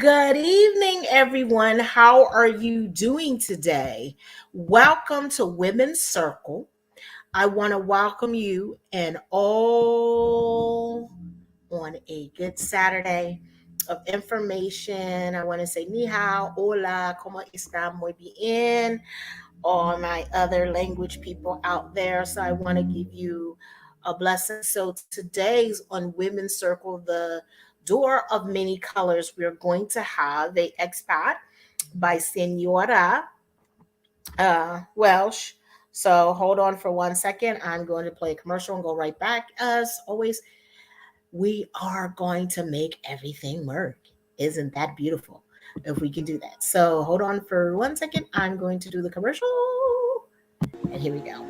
Good evening, everyone. How are you doing today? Welcome to Women's Circle. I want to welcome you and all on a good Saturday of information. I want to say ni hao, hola, como está, muy bien, all my other language people out there. So I want to give you a blessing. So today's on Women's Circle, the door of many colors, we're going to have a expat by Senora Welsh. So hold on for 1 second. I'm going to play a commercial and go right back. As always, we are going to make everything work. Isn't that beautiful? If we can do that. So hold on for 1 second. I'm going to do the commercial. And here we go.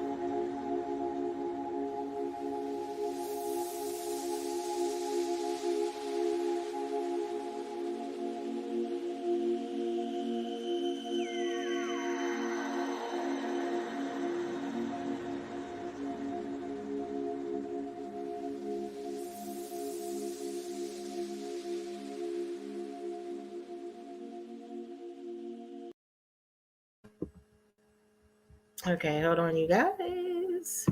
Okay, hold on, you guys.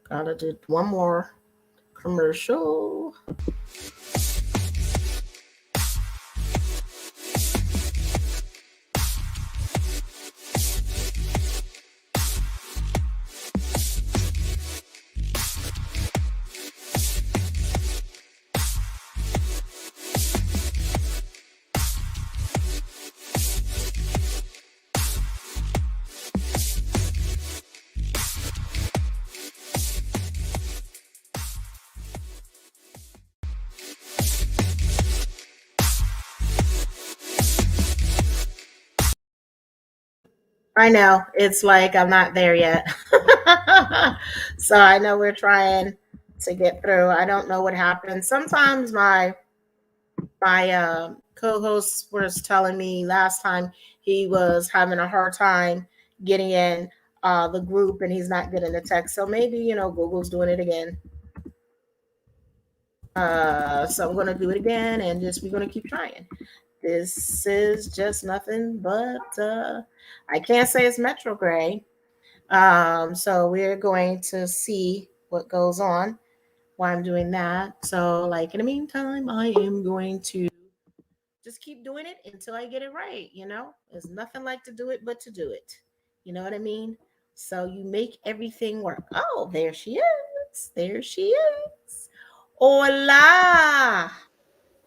Gotta do one more commercial. I know it's like I'm not there yet. So I know we're trying to get through. I don't know what happened. Sometimes my co-host was telling me last time he was having a hard time getting in the group and he's not getting the text. So maybe Google's doing it again. So I'm gonna do it again and just we're gonna keep trying. This is just nothing but I can't say it's retrograde. So we're going to see what goes on while I'm doing that. So, like in the meantime, I am going to just keep doing it until I get it right. There's nothing like to do it but to do it. You know what I mean? So you make everything work. Oh, there she is. There she is. Hola.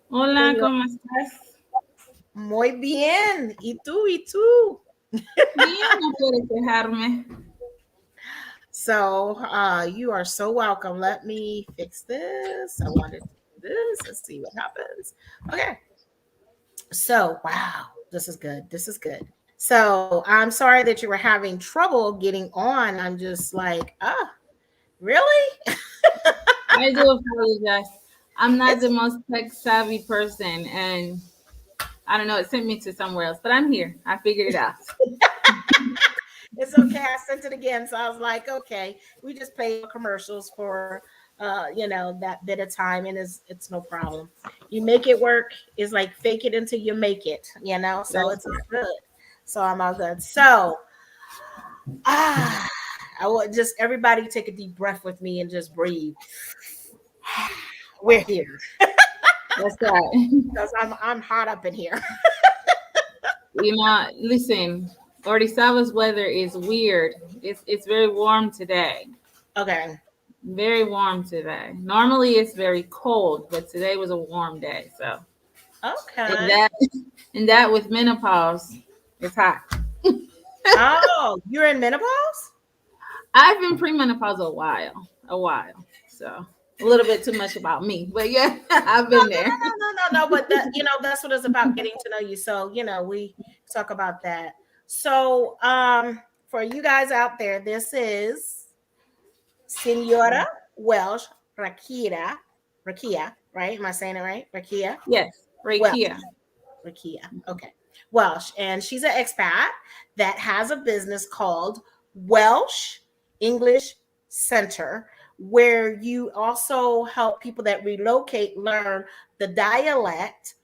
Hola, ¿cómo estás? Muy bien. ¿Y tú? ¿Y tú? Bien, no puedo quejarme. So you are so welcome. Let me fix this. I wanted to do this. Let's see what happens. Okay. So wow, this is good. This is good. So I'm sorry that you were having trouble getting on. I'm just like, really? I do apologize. I'm not It's the most tech savvy person, and I don't know, it sent me to somewhere else, but I'm here. I figured it out. it's okay. I sent it again. So I was like, okay, we just pay commercials for that bit of time and it's no problem. You make it work. It's like fake it until you make it. So That's it's all good. So I'm all good. So I want just everybody take a deep breath with me and just breathe. We're here. that's right. Because I'm hot up in here. Listen, Orizava's weather is weird. It's very warm today. Okay. Very warm today. Normally it's very cold, but today was a warm day. So and Okay. that and that with menopause, it's hot. Oh, you're in menopause? I've been premenopausal a while. So a little bit too much about me, but yeah, I've No, been no, there. no, no, no, no, no. But that's what it's about, getting to know you. So, we talk about that. So, for you guys out there, this is Senora Welsh Rakia, right? Am I saying it right? Rakia Yes, Welsh. Reiki. Rakia. Okay. Welsh. And she's an expat that has a business called Welsh English Center, where you also help people that relocate learn the dialect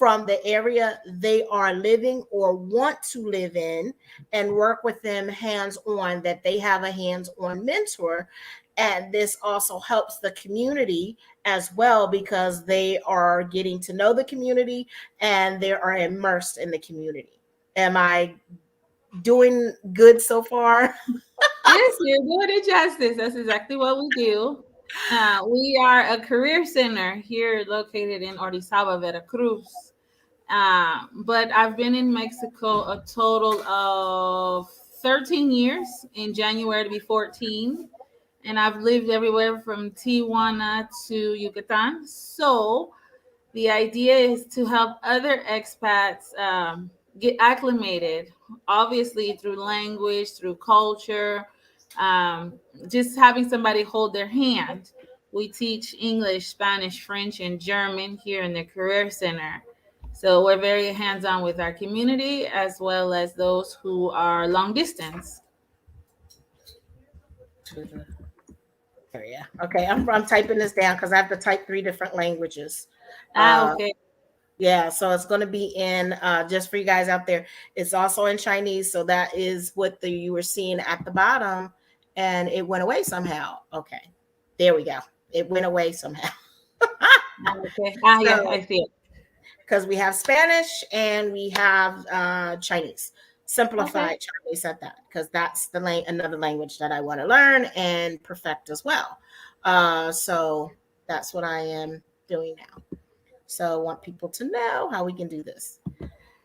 from the area they are living or want to live in, and work with them hands on, that they have a hands on mentor. And this also helps the community as well, because they are getting to know the community and they are immersed in the community. Am I doing good so far? Yes, you're doing it justice. That's exactly what we do. We are a career center here located in Orizaba, Veracruz. But I've been in Mexico a total of 13 years. In January to be 14. And I've lived everywhere from Tijuana to Yucatan. So the idea is to help other expats get acclimated, obviously through language, through culture, um, just having somebody hold their hand. We teach English, Spanish, French, and German here in the Career Center. So we're very hands on with our community as well as those who are long distance. Area. Okay, I'm typing this down because I have to type 3 different languages. Uh, Okay. yeah, so it's going to be in, just for you guys out there. It's also in Chinese, so that is what you were seeing at the bottom, and it went away somehow. Okay, there we go. It went away somehow. Okay. Yeah, So I see it. because we have Spanish and we have Chinese, Okay. simplified Chinese at that, because that's another language that I want to learn and perfect as well. So that's what I am doing now. So I want people to know how we can do this.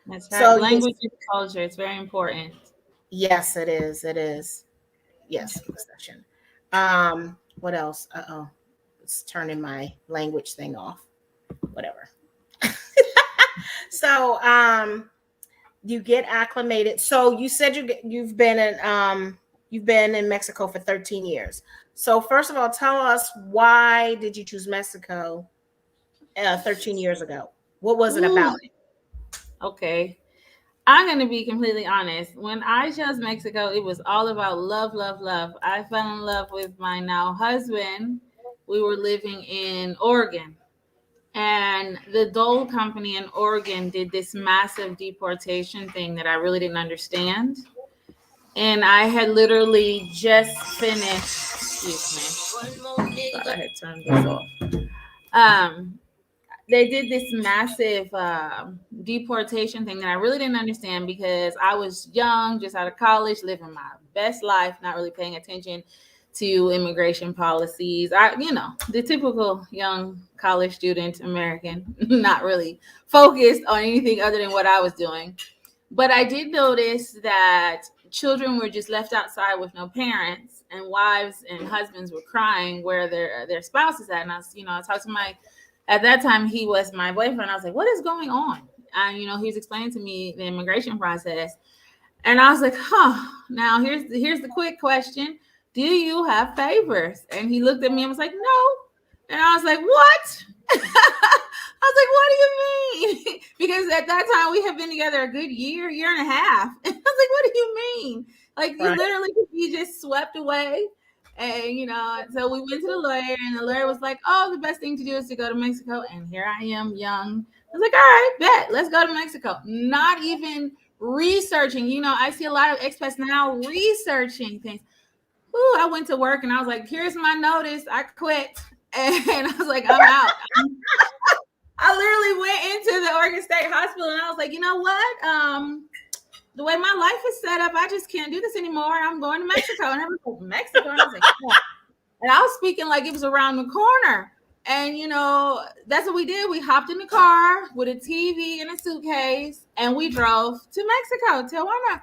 That's right. So yes, Language and culture. It's very important. yes, it is. It is. Yes, possession. What else? Oh, it's turning my language thing off. Whatever. So you get acclimated. So you said you've been in Mexico for 13 years. So first of all, tell us, why did you choose Mexico 13 years ago? What was it Ooh, about it? okay. I'm going to be completely honest. When I chose Mexico, it was all about love, love, love. I fell in love with my now husband. We were living in Oregon, and the Dole company in Oregon did this massive deportation thing that I really didn't understand. And I had literally just finished, excuse me, thought I had turned this off. Um, they did this massive deportation thing that I really didn't understand because I was young, just out of college, living my best life, not really paying attention to immigration policies. The typical young college student American, not really focused on anything other than what I was doing. But I did notice that children were just left outside with no parents, and wives and husbands were crying where their spouses at. And I talked to my, at that time he was my boyfriend. I was like, "What is going on?" And he was explaining to me the immigration process, and I was like, "Huh." Now here's the quick question: do you have favors? And he looked at me and was like, "No." And I was like, "What?" I was like, "What do you mean?" Because at that time we had been together a good year and a half. And I was like, "What do you mean? Like you Right. literally could be just swept away." And so we went to the lawyer, and the lawyer was like, "Oh, the best thing to do is to go to Mexico." And here I am, young. I was like, "All right, bet, let's go to Mexico." Not even researching. I see a lot of expats now researching things. Ooh, I went to work and I was like, "Here's my notice. I quit." And I was like, "I'm out." I literally went into the Oregon State Hospital and I was like, "You know what? The way my life is set up, I just can't do this anymore. I'm going to Mexico." And I was like, "Mexico?" And I was like, "Yeah." And I was speaking like it was around the corner. And that's what we did. We hopped in the car with a TV and a suitcase, and we drove to Mexico, Tijuana.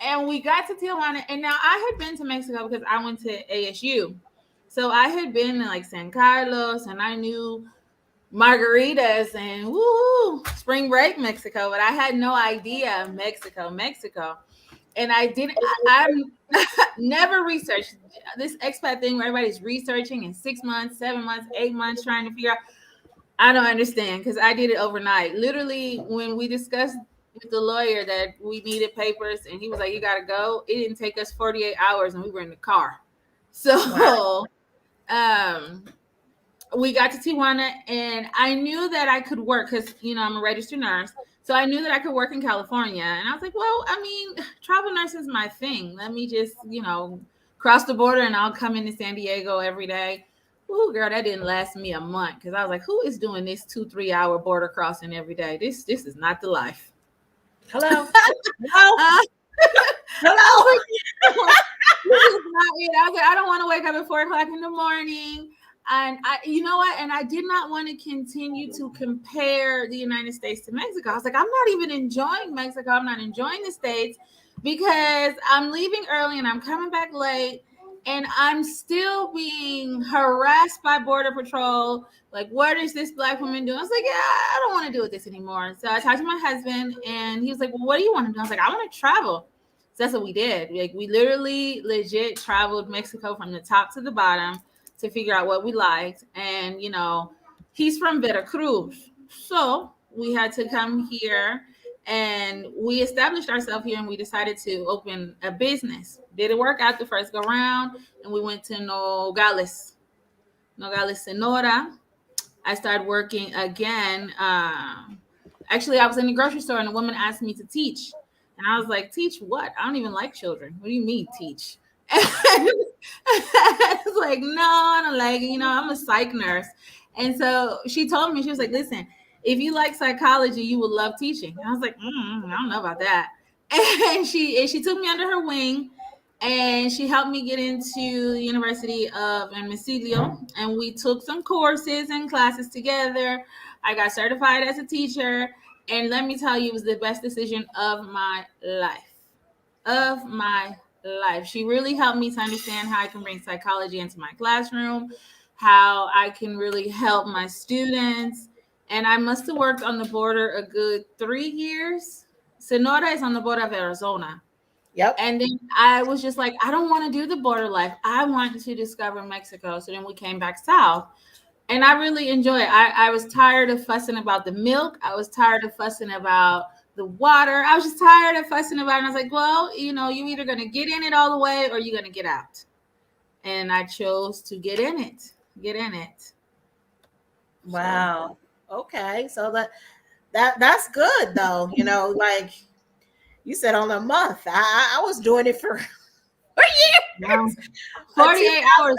And we got to Tijuana. And now I had been to Mexico because I went to ASU. So I had been in like San Carlos, and I knew margaritas and woo spring break Mexico, but I had no idea Mexico. And I'm never researched this expat thing where everybody's researching in 6 months, 7 months, 8 months, trying to figure out. I don't understand because I did it overnight. Literally, when we discussed with the lawyer that we needed papers and he was like, "You got to go," it didn't take us 48 hours and we were in the car. Wow. So, um, we got to Tijuana, and I knew that I could work because, I'm a registered nurse. So I knew that I could work in California. And I was like, well, I mean, travel nurse is my thing. Let me just, cross the border and I'll come into San Diego every day. Ooh, girl, that didn't last me a month because I was like, who is doing this 2-3 hour border crossing every day? This is not the life. Hello. Hello. Uh, I was Hello. like, this is not it. I was like, I don't want to wake up at 4 o'clock in the morning. And you know what? And I did not want to continue to compare the United States to Mexico. I was like, I'm not even enjoying Mexico. I'm not enjoying the States because I'm leaving early and I'm coming back late. And I'm still being harassed by Border Patrol. Like, what is this Black woman doing? I was like, yeah, I don't want to deal with this anymore. So I talked to my husband and he was like, well, what do you want to do? I was like, I want to travel. So that's what we did. Like, we literally legit traveled Mexico from the top to the bottom to figure out what we liked. And, he's from Veracruz. So we had to come here and we established ourselves here and we decided to open a business. Didn't work out the first go round and we went to Nogales, Sonora. I started working again. Actually, I was in the grocery store and a woman asked me to teach. And I was like, teach what? I don't even like children. What do you mean teach? I was like, no, I don't like it. I'm a psych nurse. And so she told me, she was like, listen, if you like psychology, you will love teaching. And I was like, I don't know about that. And she took me under her wing and she helped me get into the University of Hermosillo. And we took some courses and classes together. I got certified as a teacher. And let me tell you, it was the best decision of my life. Of my life. She really helped me to understand how I can bring psychology into my classroom, how I can really help my students. And I must have worked on the border a good 3 years. Sonora is on the border of Arizona. Yep. And then I was just like, I don't want to do the border life. I want to discover Mexico. So then we came back south. And I really enjoy it. I was tired of fussing about the milk. I was tired of fussing about the water. I was just tired of fussing about it. And I was like, well, you either going to get in it all the way or you're going to get out. And I chose to get in it. Get in it. Wow. Okay. So that's good though. Like you said on a month. I was doing it for Wow. years. 48 hours.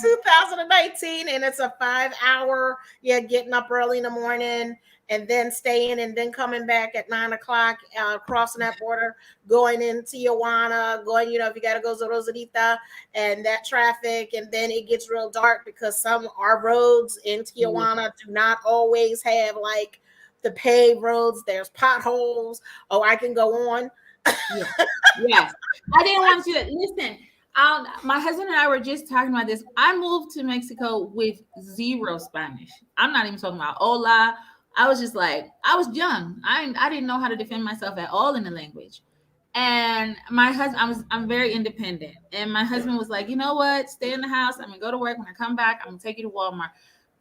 2019, and it's a 5 hour, getting up early in the morning and then staying and then coming back at 9 o'clock, crossing that border, going into Tijuana, going, if you got to go to Rosarita and that traffic. And then it gets real dark because our roads in Tijuana do not always have like the paved roads. There's potholes. Oh, I can go on. Yes. I didn't want you to listen. My husband and I were just talking about this. I moved to Mexico with zero Spanish. I'm not even talking about hola. I was just like, I was young. I didn't know how to defend myself at all in the language. And my husband, I'm very independent. And my husband was like, you know what? Stay in the house. I'm gonna go to work. When I come back, I'm gonna take you to Walmart.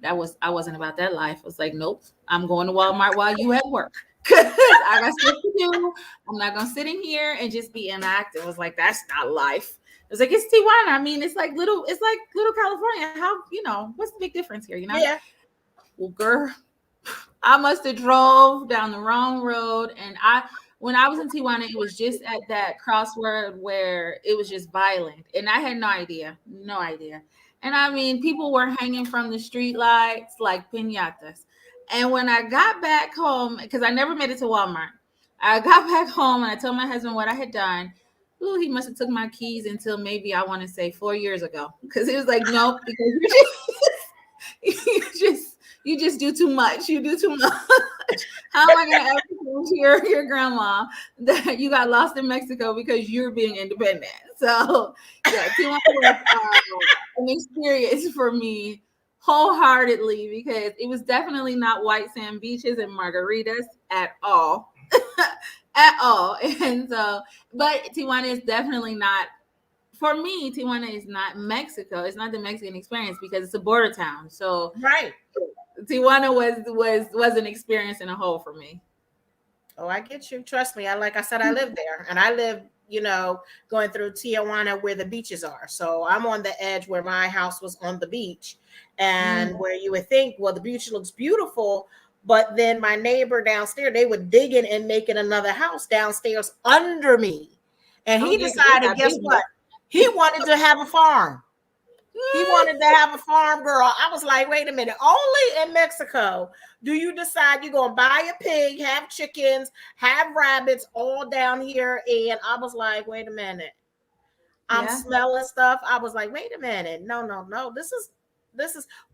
I wasn't about that life. I was like, nope, I'm going to Walmart while you at work. Because I got stuff to do. I'm not gonna sit in here and just be inactive. I was like, that's not life. It was like, it's Tijuana. I mean, it's like little California. How, what's the big difference here? Yeah. Well, girl, I must have drove down the wrong road. And when I was in Tijuana, it was just at that crossword where it was just violent. And I had no idea. And I mean, people were hanging from the street lights like piñatas. And when I got back home, because I never made it to Walmart, I got back home and I told my husband what I had done. Ooh, he must have took my keys until maybe I want to say 4 years ago. Because he was like, nope, because you just do too much. You do too much. How am I going to ever tell your grandma that you got lost in Mexico because you're being independent? So, yeah, Tijuana was an experience for me wholeheartedly because it was definitely not white sand beaches and margaritas at all. At all. And so, but Tijuana is definitely not, for me, Tijuana is not Mexico. It's not the Mexican experience because it's a border town. So Right. Tijuana was an experience in a whole for me. Oh, I get you. Trust me. Like I said, I lived there and I lived going through Tijuana where the beaches are. So I'm on the edge where my house was on the beach, and Mm, where you would think, well, the beach looks beautiful, but then my neighbor downstairs, they were digging and making another house downstairs under me. And oh he yeah, 'cause they decided, got guess busy. what? He wanted to have a farm. He wanted to have a farm, girl. I was like, wait a minute. Only in Mexico do you decide you're going to buy a pig, have chickens, have rabbits all down here. And I was like, wait a minute. I'm Yeah. smelling stuff. I was like, wait a minute. No, no, no. This is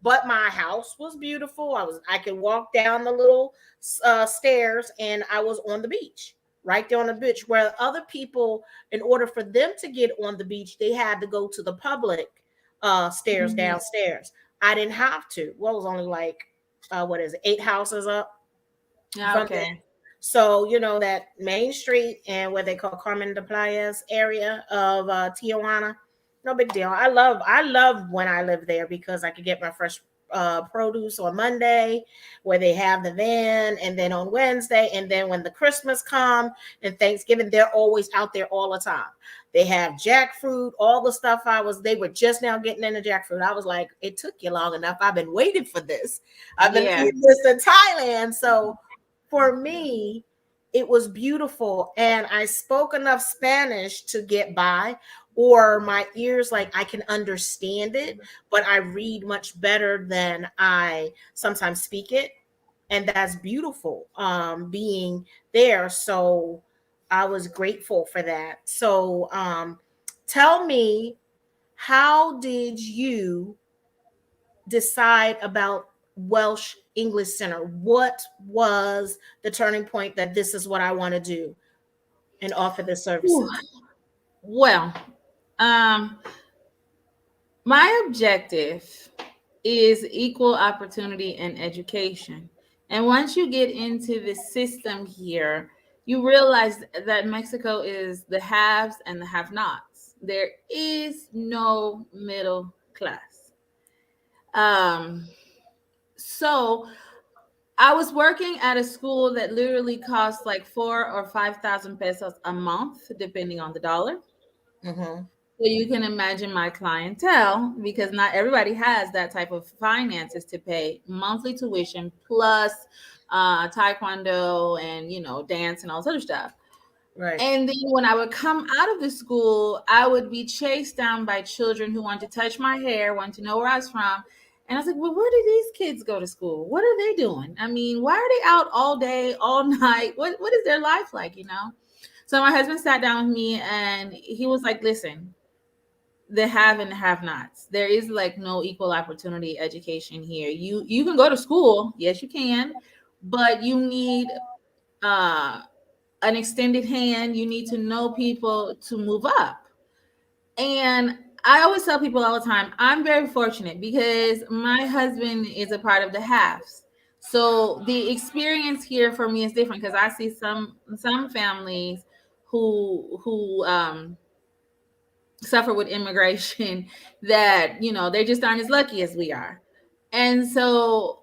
but my house was beautiful. I could walk down the little stairs, and I was on the beach. Right there on the beach, where other people, in order for them to get on the beach, they had to go to the public stairs Mhm. downstairs. I didn't have to. Well, it was only like what is it, 8 houses up Yeah, from there. okay. So, that Main Street and what they call Carmen de Playas area of Tijuana, no big deal. I love when I live there because I could get my fresh produce on Monday, where they have the van, and then on Wednesday, and then when the Christmas come and Thanksgiving, they're always out there all the time. They have jackfruit, all the stuff. They were just now getting into jackfruit. I was like, it took you long enough. I've been waiting for this. I've been Yeah. eating this in Thailand. So for me, it was beautiful. And I spoke enough Spanish to get by, or my ears, like I can understand it, but I read much better than I sometimes speak it. And that's beautiful, being there. So I was grateful for that. So tell me, how did you decide about Welsh English Center? What was the turning point that this is what I want to do and offer the Whew. services? Well, um, my objective is equal opportunity in education. And once you get into the system here, you realize that Mexico is the haves and the have nots. There is no middle class. Um, so I was working at a school that literally costs like 4 or 5 thousand pesos a month, depending on the dollar. Mm-hmm. So you can imagine my clientele, because not everybody has that type of finances to pay monthly tuition plus taekwondo and dance and all this other stuff. Right. And then when I would come out of the school, I would be chased down by children who wanted to touch my hair, wanted to know where I was from. And I was like, well, where do these kids go to school? What are they doing? I mean, why are they out all day, all night? What is their life like? So my husband sat down with me and he was like, listen, the have and the have nots. There is like no equal opportunity education here. You can go to school, yes, you can, but you need uh an extended hand. You need to know people to move up. And I always tell people all the time, I'm very fortunate because my husband is a part of the halves. So the experience here for me is different because I see some families who suffer with immigration that they just aren't as lucky as we are. And so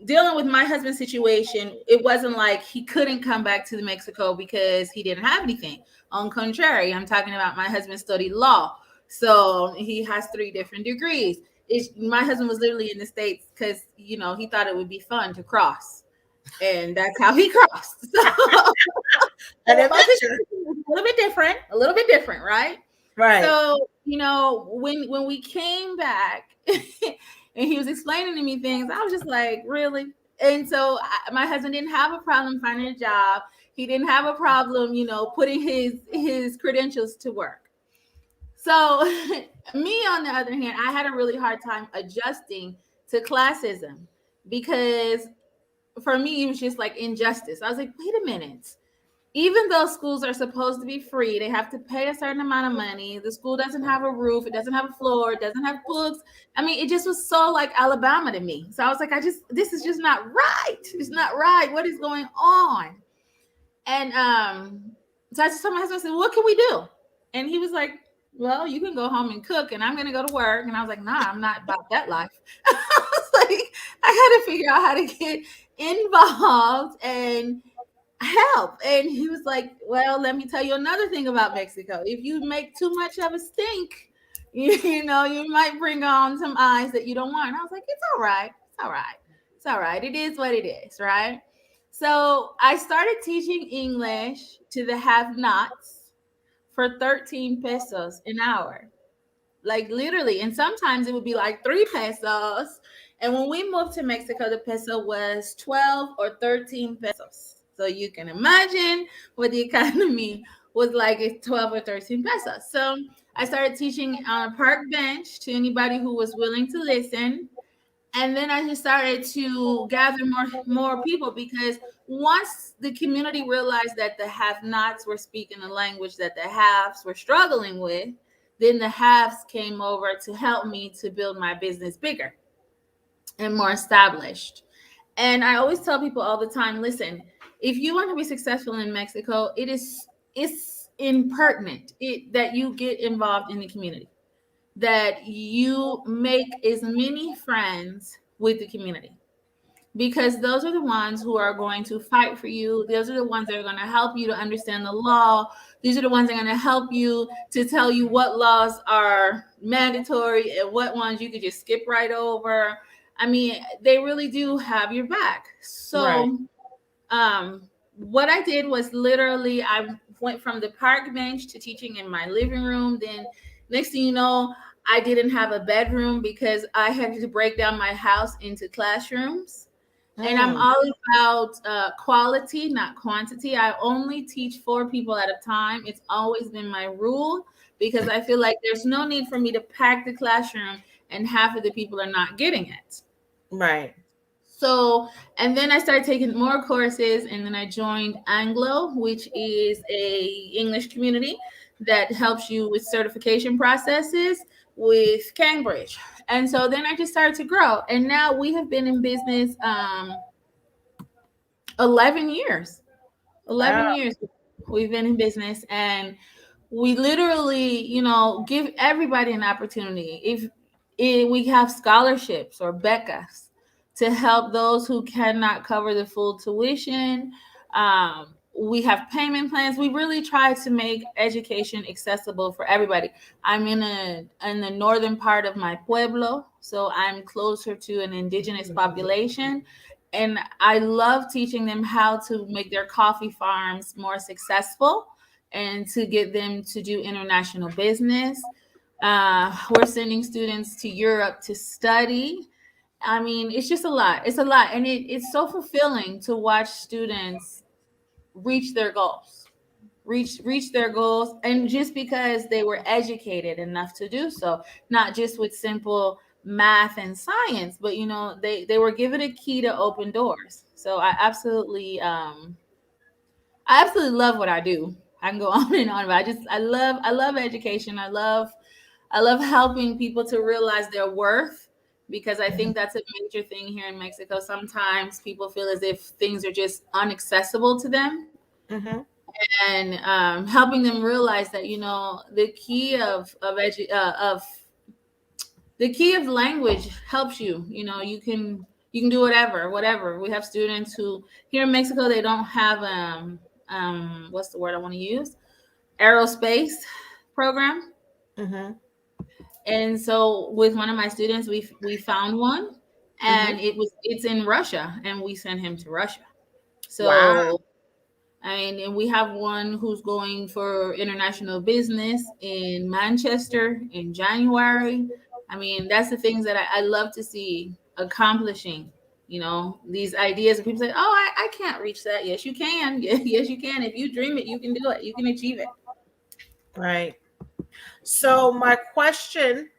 dealing with my husband's situation, it wasn't like he couldn't come back to Mexico because he didn't have anything. On contrary, I'm talking about my husband studied law, so he has 3 different degrees. My husband was literally in the States because he thought it would be fun to cross, and that's how he crossed. So An my adventure. situation was a little bit different, right? Right. So, when we came back and he was explaining to me things, I was just like, really? And so my husband didn't have a problem finding a job. He didn't have a problem, putting his credentials to work. So me, on the other hand, I had a really hard time adjusting to classism because for me, it was just like injustice. I was like, wait a minute, even though schools are supposed to be free, they have to pay a certain amount of money. The school doesn't have a roof, it doesn't have a floor, it doesn't have books. I mean, it just was so like Alabama to me. So I was like, this is just not right. It's not right. What is going on? And so I just told my husband, I said, what can we do? And he was like, well, you can go home and cook, and I'm gonna go to work. And I was like, nah, I'm not about that life. I was like, I had to figure out how to get involved. And help. And he was like, well, let me tell you another thing about Mexico. If you make too much of a stink, you know, you might bring on some eyes that you don't want. And I was like, it's all right. It's all right. It's all right. It is what it is, right? So I started teaching English to the have nots for 13 pesos an hour, like literally. And sometimes it would be like 3 pesos. And when we moved to Mexico, the peso was 12 or 13 pesos. So you can imagine what the economy was like at 12 or 13 pesos. So I started teaching on a park bench to anybody who was willing to listen. And then I just started to gather more people, because once the community realized that the have-nots were speaking a language that the haves were struggling with, then the haves came over to help me to build my business bigger and more established. And I always tell people all the time, listen, if you want to be successful in Mexico, it's impertinent that you get involved in the community, that you make as many friends with the community, because those are the ones who are going to fight for you. Those are the ones that are going to help you to understand the law. These are the ones that are going to help you to tell you what laws are mandatory and what ones you could just skip right over. I mean, they really do have your back. Right. So what I did was literally I went from the park bench to teaching in my living room. Then next thing you know, I didn't have a bedroom because I had to break down my house into classrooms. And I'm Mm, all about quality, not quantity. I only teach 4 people at a time. It's always been my rule, because I feel like there's no need for me to pack the classroom and half of the people are not getting it. right. So, and then I started taking more courses, and then I joined Anglo, which is a English community that helps you with certification processes with Cambridge. And so then I just started to grow. And now we have been in business 11 years. 11 Wow. years we've been in business, and we literally, you know, give everybody an opportunity. If we have scholarships or becas to help those who cannot cover the full tuition. We have payment plans. We really try to make education accessible for everybody. I'm in the northern part of my pueblo, so I'm closer to an indigenous population, and I love teaching them how to make their coffee farms more successful and to get them to do international business. We're sending students to Europe to study. I mean, it's just a lot. It's a lot. And it's so fulfilling to watch students reach their goals, reach their goals. And just because they were educated enough to do so, not just with simple math and science, but you know, they were given a key to open doors. So I absolutely love what I do. I can go on and on, but I love education. I love helping people to realize their worth, because I think that's a major thing here in Mexico. Sometimes people feel as if things are just inaccessible to them, Mm-hmm. and helping them realize that, you know, of the key of language helps you. You know, you can do whatever. We have students who here in Mexico, they don't have what's the word I want to use, aerospace program. Mm-hmm. And so with one of my students, we found one, Mm-hmm. and it's in Russia, and we sent him to Russia. Wow. So I mean, and we have one who's going for international business in Manchester in January. I mean, that's the things that I love to see accomplishing. You know, these ideas, and people say, "Oh, I can't reach that." Yes, you can. Yes, you can. If you dream it, you can do it. You can achieve it. Right. So my question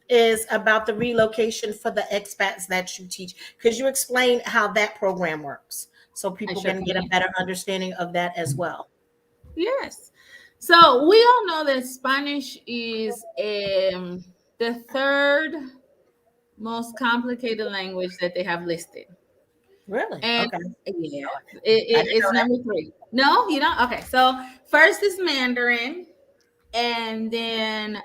is about the relocation for the expats that you teach. Could you explain how that program works so I people sure can get a can. better understanding of that as well? Yes. So we all know that Spanish is the third most complicated language that they have listed. Really? And Okay. yeah, I didn't it's know number three. No, you don't? Okay. So first is Mandarin. And then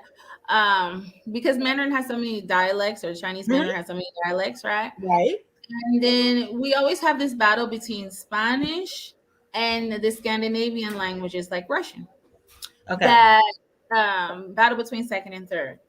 because Mandarin has so many dialects, or Chinese that. Mandarin has so many dialects, right? Right. And then we always have this battle between Spanish and the Scandinavian languages like Russian Okay. that battle between second and third.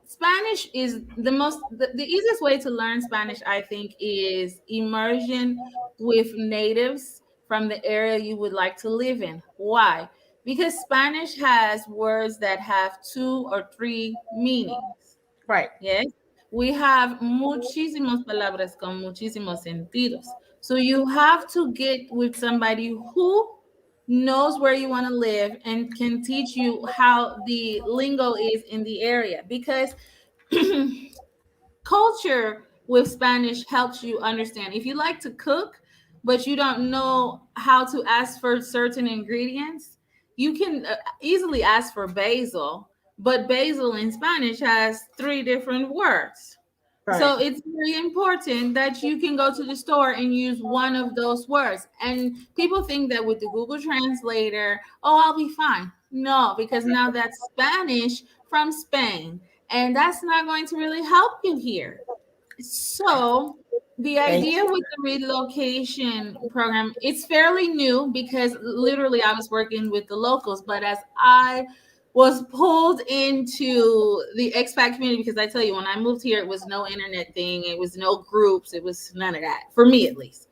Spanish is the easiest way to learn Spanish, I think, is immersion with natives from the area you would like to live in. Why? Because Spanish has words that have two or three meanings. Right. Yes. We have muchísimas palabras con muchísimos sentidos. So you have to get with somebody who knows where you want to live and can teach you how the lingo is in the area, because culture with Spanish helps you understand. If you like to cook, but you don't know how to ask for certain ingredients, you can easily ask for basil, but basil in Spanish has three different words. Right. So it's very important that you can go to the store and use one of those words. And people think that with the Google Translator, oh, I'll be fine. No, because now that's Spanish from Spain, and that's not going to really help you here. So the Thank idea you. with the relocation program, it's fairly new because literally I was working with the locals, but as I was pulled into the expat community, because I tell you, when I moved here, it was no internet thing, it was no groups, it was none of that for me at least.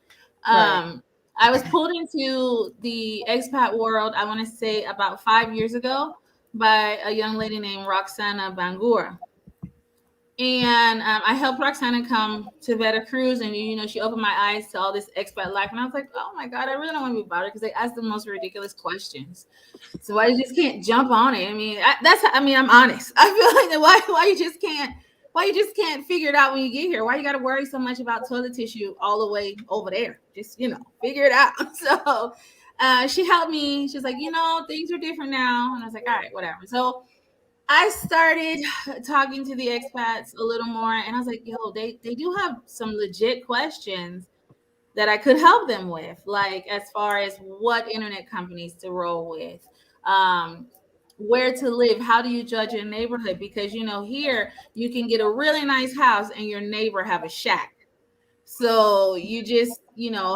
Right. Um, I was pulled into the expat world, I want to say about 5 years ago, by a young lady named Roxana Bangura. And I helped Roxana come to Veracruz, and she opened my eyes to all this expat life. And I was like, oh my God, I really don't want to be about it, because they ask the most ridiculous questions. So why you just can't jump on it? I mean, I'm honest. I feel like why you just can't figure it out when you get here? Why you got to worry so much about toilet tissue all the way over there? Just figure it out. So she helped me. She's like, things are different now, and I was like, all right, whatever. So I started talking to the expats a little more, and I was like, yo, they do have some legit questions that I could help them with, like as far as what internet companies to roll with, um, where to live, how do you judge a neighborhood? Because here you can get a really nice house and your neighbor have a shack. So you just,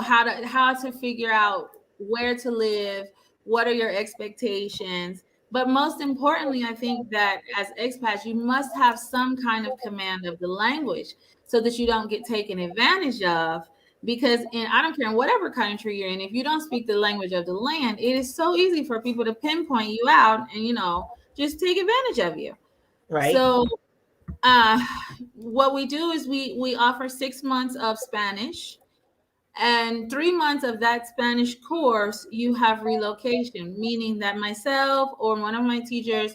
how to figure out where to live, what are your expectations. But most importantly, I think that as expats, you must have some kind of command of the language so that you don't get taken advantage of. Because I don't care in whatever country you're in, if you don't speak the language of the land, it is so easy for people to pinpoint you out and just take advantage of you. Right. So uh, what we do is we offer 6 months of Spanish, and 3 months of that Spanish course you have relocation, meaning that myself or one of my teachers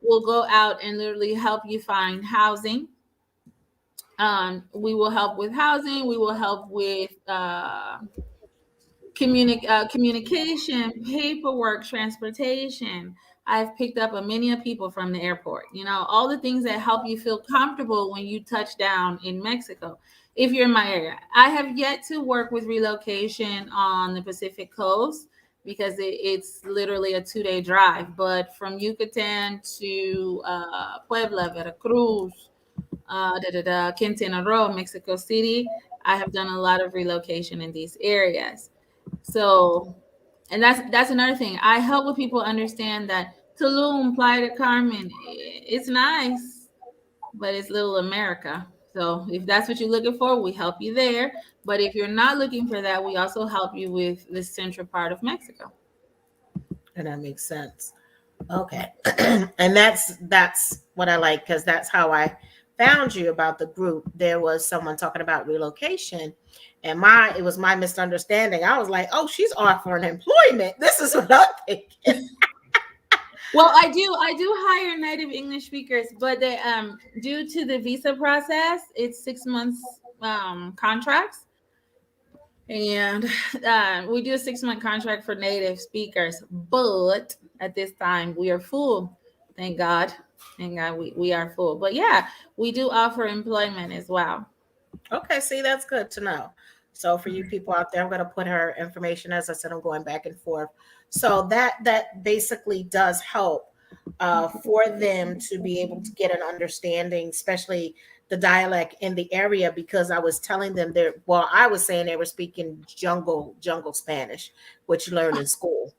will go out and literally help you find housing. We will help with housing. We will help with communication, paperwork, transportation. I've picked up a many of people from the airport, all the things that help you feel comfortable when you touch down in Mexico. If you're in my area, I have yet to work with relocation on the Pacific coast because it's literally a 2-day drive. But from Yucatan to Puebla, Veracruz, Quintana Roo, Mexico City, I have done a lot of relocation in these areas. So, and that's another thing. I help with people understand that Tulum, Playa del Carmen, it's nice, but it's little America. So if that's what you're looking for, we help you there. But if you're not looking for that, we also help you with the central part of Mexico. And that makes sense. Okay. And that's what I like, because that's how I found you about the group. There was someone talking about relocation, and it was my misunderstanding. I was like, oh, she's offering employment. This is what I'm thinking. Well, I do hire native English speakers, but they due to the visa process, it's 6 months contracts. And we do a 6 month contract for native speakers, but at this time we are full. Thank God. Thank God we are full. But yeah, we do offer employment as well. Okay, see, that's good to know. So for you people out there, I'm going to put her information. As I said, I'm going back and forth. So that basically does help. for them to be able to get an understanding, especially the dialect in the area, because I was telling them they're, well, I was saying they were speaking jungle Spanish, which you learn in school.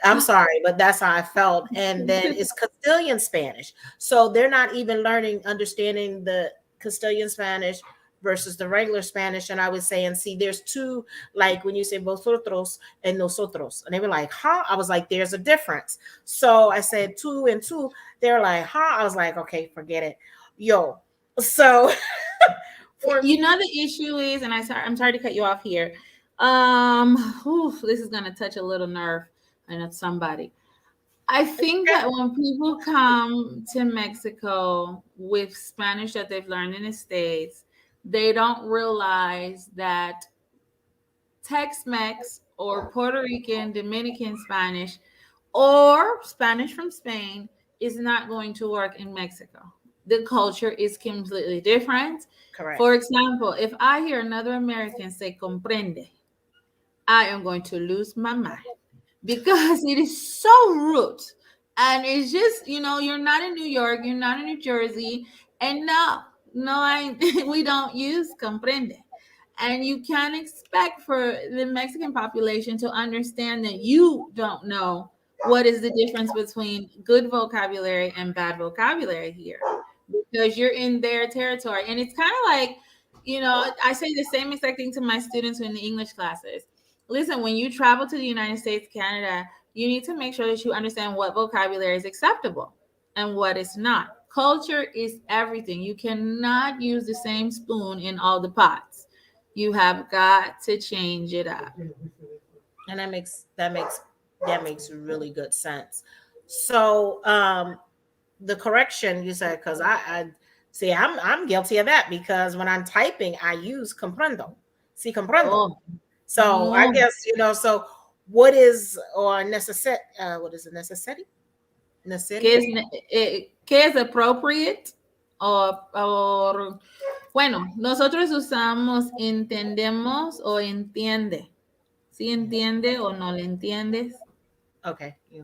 I'm sorry, but that's how I felt. And then it's Castilian Spanish. So they're not even learning, understanding the Castilian Spanish versus the regular Spanish. And I was saying, see, there's two, like when you say vosotros and nosotros, and they were like, huh? I was like, there's a difference. So I said two and two. They're like, huh? I was like, okay, forget it. Yo. So for You know the issue is, and I'm sorry to cut you off here. This is gonna touch a little nerve, and it's somebody. I think that when people come to Mexico with Spanish that they've learned in the States, they don't realize that Tex-Mex or Puerto Rican, Dominican Spanish, or Spanish from Spain is not going to work in Mexico. The culture is completely different. correct. For example, if I hear another American say comprende, I am going to lose my mind because it is so rude. And it's just, you're not in New York, you're not in New Jersey. And we don't use comprende. And you can't expect for the Mexican population to understand that you don't know what is the difference between good vocabulary and bad vocabulary here because you're in their territory. And it's kind of like, I say the same exact thing to my students in the English classes. Listen, when you travel to the United States, Canada, you need to make sure that you understand what vocabulary is acceptable and what is not. Culture is everything. You cannot use the same spoon in all the pots. You have got to change it up. And that makes really good sense. So the correction you said, because I see I'm guilty of that, because when I'm typing I use comprendo. See, comprendo. Oh, So I no. guess, so what is, or necessary, what is it, necessity? ¿Qué Necessity? es, qué es appropriate? Bueno, nosotros usamos entendemos o entiende. ¿Sí entiende o no le entiendes? Okay. You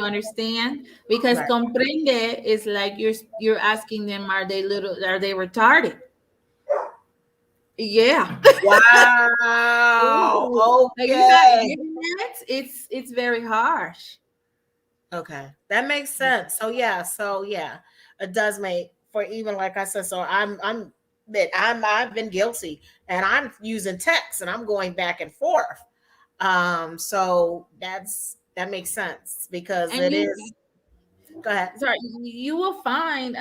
understand? Because Right. comprende is like you're asking them, are they retarded? Yeah. Wow. Like you're not Okay. getting that. It's very harsh. Okay. That makes sense. So yeah, it does make, for, even like I said, so I've been guilty, and I'm using text and I'm going back and forth. So that makes sense, because And it you is, go ahead. sorry, you will find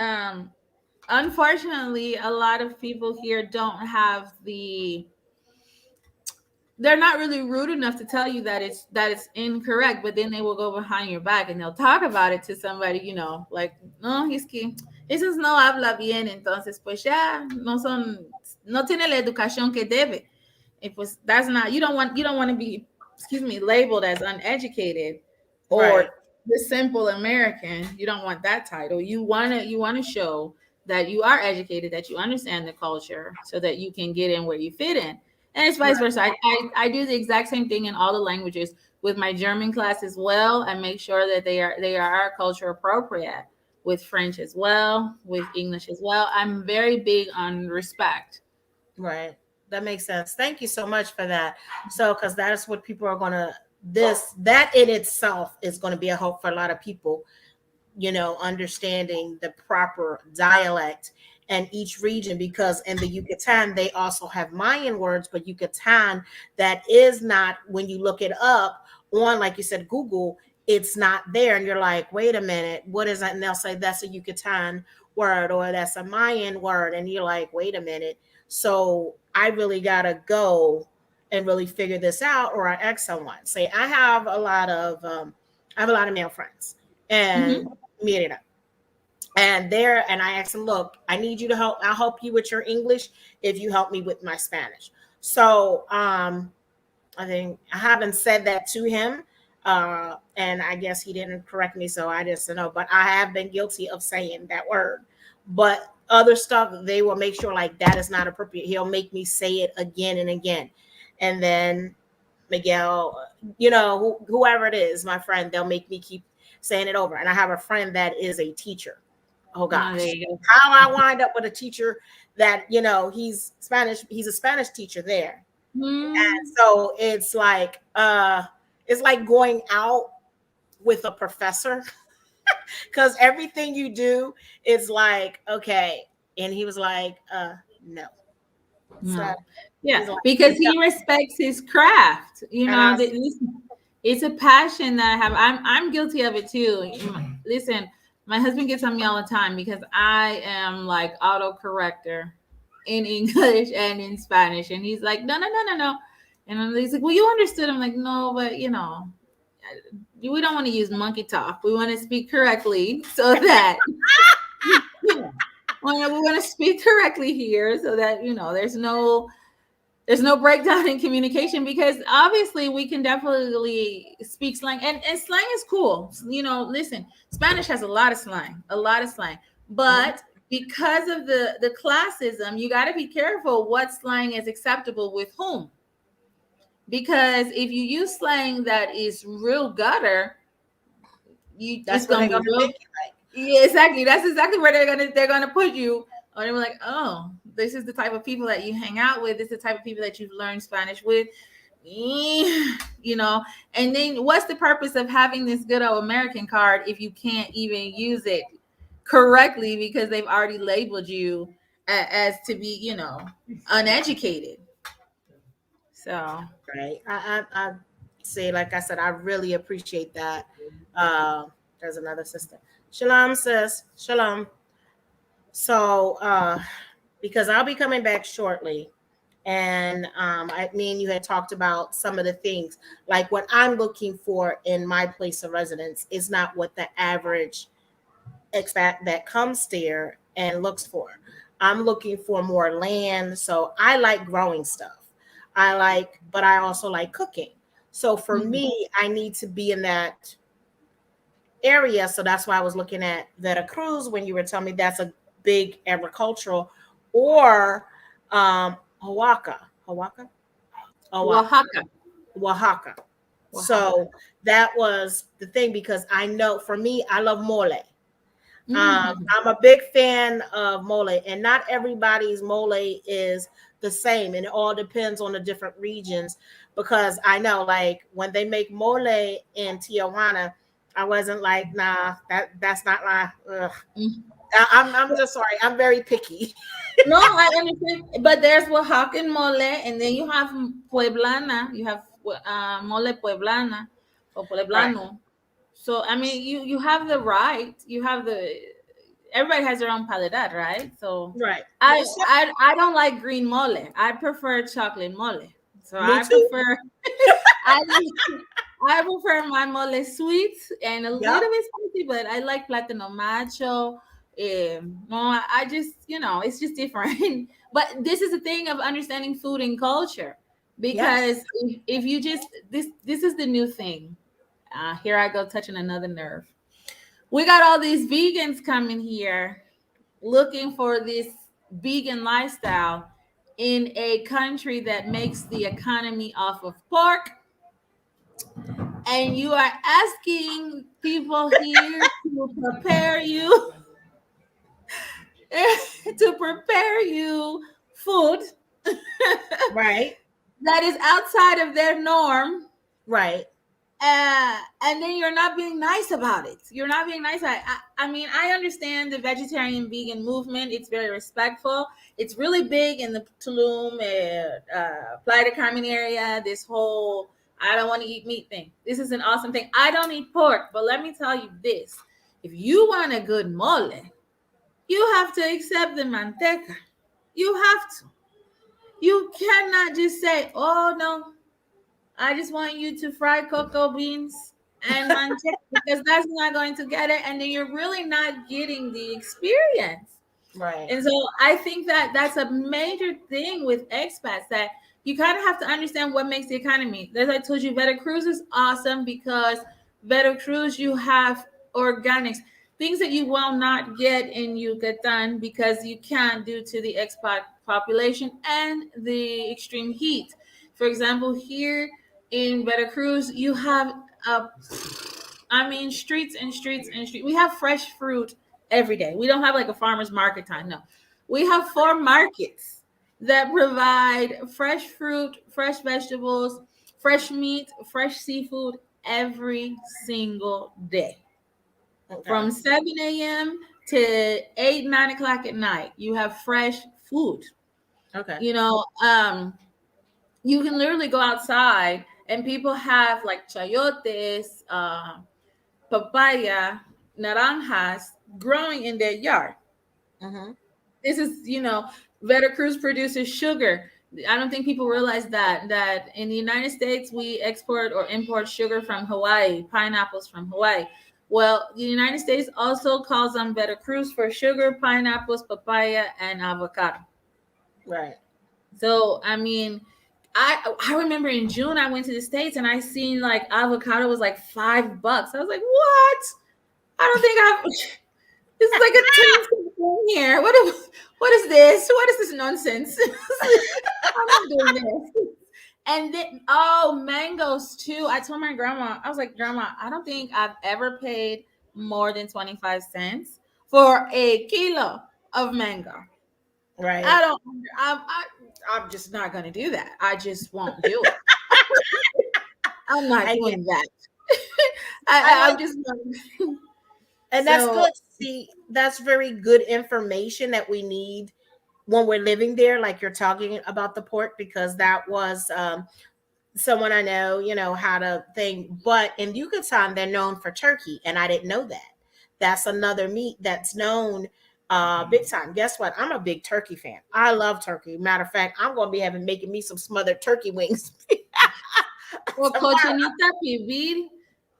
unfortunately a lot of people here don't have they're not really rude enough to tell you that it's incorrect, but then they will go behind your back and they'll talk about it to somebody, like, no, es que esos no habla bien, entonces pues ya no tiene la educación que debe. It was that's not you don't want to be, excuse me, labeled as uneducated Right. or the simple American. You don't want that title. You want to show that you are educated, that you understand the culture, so that you can get in where you fit in. And it's vice Right. versa. I do the exact same thing in all the languages with my German class as well. I make sure that they are culture appropriate with French as well, with English as well. I'm very big on respect. Right. That makes sense. Thank you so much for that. So, because that is what people are gonna, that in itself is going to be a hope for a lot of people, understanding the proper dialect and each region, because in the Yucatan they also have Mayan words, but Yucatan, that is not, when you look it up on, like you said, Google, it's not there, and you're like, wait a minute, what is that? And they'll say that's a Yucatan word, or that's a Mayan word, and you're like, wait a minute. So I really gotta go and really figure this out, or I ask someone. Say I have a lot of male friends, and Mhm. mira, and I asked him, look, I need you to help. I'll help you with your English if you help me with my Spanish. So I think I haven't said that to him. And I guess he didn't correct me, so I just know. But I have been guilty of saying that word. But other stuff, they will make sure like that is not appropriate. He'll make me say it again and again. And then Miguel, whoever it is, my friend, they'll make me keep saying it over. And I have a friend that is a teacher. Oh Oh, there gosh, you go. how I wind up with a teacher that, he's Spanish, he's a Spanish teacher there. And Hmm. so it's like going out with a professor because everything you do is like, okay. And he was like, no. So No. Yeah, he's like, because no. he respects his craft. And I Listen, it's a passion that I have. I'm guilty of it too. Listen, my husband gets on me all the time because I am like autocorrector in English and in Spanish, and he's like, no, no, no, no, no, and he's like, well, you understood. I'm like, no, but we don't want to use monkey talk. We want to speak correctly so that we want to speak correctly here so that there's no breakdown in communication, because obviously we can definitely speak slang, and slang is cool. Listen, Spanish has a lot of slang, but because of the classism, you got to be careful what slang is acceptable with whom, because if you use slang that is real gutter, it's that's what gonna they're be gonna real. think you like. Yeah, exactly. That's exactly where they're gonna put you. Or they're like, oh, this is the type of people that you hang out with. This is the type of people that you've learned Spanish with. You know, and then what's the purpose of having this good old American card if you can't even use it correctly because they've already labeled you as to be, uneducated. So Right. I say, like I said, I really appreciate that. There's another sister. Shalom, sis. Shalom. So, because I'll be coming back shortly, and I mean, you had talked about some of the things, like what I'm looking for in my place of residence is not what the average expat that comes there and looks for. I'm looking for more land. So I like growing stuff. But I also like cooking. So for mhm. me, I need to be in that area. So that's why I was looking at Veracruz when you were telling me that's a big agricultural, or Oaxaca. Oaxaca? Oaxaca. Oaxaca. Oaxaca. Oaxaca. So that was the thing because I know for me, I love mole. Mhm. I'm a big fan of mole, and not everybody's mole is the same, and it all depends on the different regions. Because I know, like when they make mole in Tijuana, I wasn't like, nah, that's not my. Ugh. I'm just sorry, I'm very picky. No, I understand. But there's Oaxacan mole, and then you have Pueblana. You have mole Pueblana or Right, Pueblano. So I mean, you have the right. You have the. Everybody has their own paladar, right? So right. I So, I I don't like green mole. I prefer chocolate mole. So me I too. prefer I I prefer my mole sweet and a Yep. little bit spicy, but I like platano macho. No, I just, it's just different. But this is the thing of understanding food and culture, because Yes. if you just this is the new thing. Here I go touching another nerve. We got all these vegans coming here looking for this vegan lifestyle in a country that makes the economy off of pork, and you are asking people here to prepare you to prepare you food Right. that is outside of their norm, Right. and then you're not being nice about it. You're not being nice about it. I mean, I understand the vegetarian vegan movement. It's very respectful. It's really big in the Tulum, Playa del Carmen area. This whole I don't want to eat meat thing. This is an awesome thing. I don't eat pork, but let me tell you this: if you want a good mole, you have to accept the manteca. You have to. You cannot just say, "Oh no, I just want you to fry cocoa beans and manteca," because that's not going to get it, and then you're really not getting the experience. Right. And so I think that that's a major thing with expats, that you kind of have to understand what makes the economy. As I told you, Veracruz is awesome because Veracruz, you have organics, things that you will not get in Yucatan because you can't, due to the expat population and the extreme heat. For example, here in Veracruz, you have a I mean, streets and streets and streets. We have fresh fruit every day. We don't have like a farmer's market time. No, we have 4 markets that provide fresh fruit, fresh vegetables, fresh meat, fresh seafood every single day. Okay. From 7 a.m. to 8, 9 o'clock at night, you have fresh food. Okay. You know, you can literally go outside and people have like chayotes, papaya, naranjas growing in their yard. Mm-hmm. This is, Veracruz produces sugar. I don't think people realize that in the United States we export or import sugar from Hawaii, pineapples from Hawaii. Well, the United States also calls on Veracruz for sugar, pineapples, papaya, and avocado. Right. So I mean, I remember in June I went to the States and I seen like avocado was like $5. I was like, what? I don't think I've. This is like a 10 thing here. What is this? What is this nonsense? I'm not doing this. And then mangoes too. I told my grandma, I was like, Grandma, I don't think I've ever paid more than 25 cents for a kilo of mango. Right. I don't. I'm just not going to do that. I just won't do it. I'm not I get. doing that. I I'm like, just not. and that's So good. See, that's very good information that we need when we're living there, like you're talking about the pork, because that was someone I know, how to think. But in Yucatan, they're known for turkey, and I didn't know that. That's another meat that's known big time. Guess what? I'm a big turkey fan. I love turkey. Matter of fact, I'm going to be making me some smothered turkey wings well, tomorrow. cochinita pibil.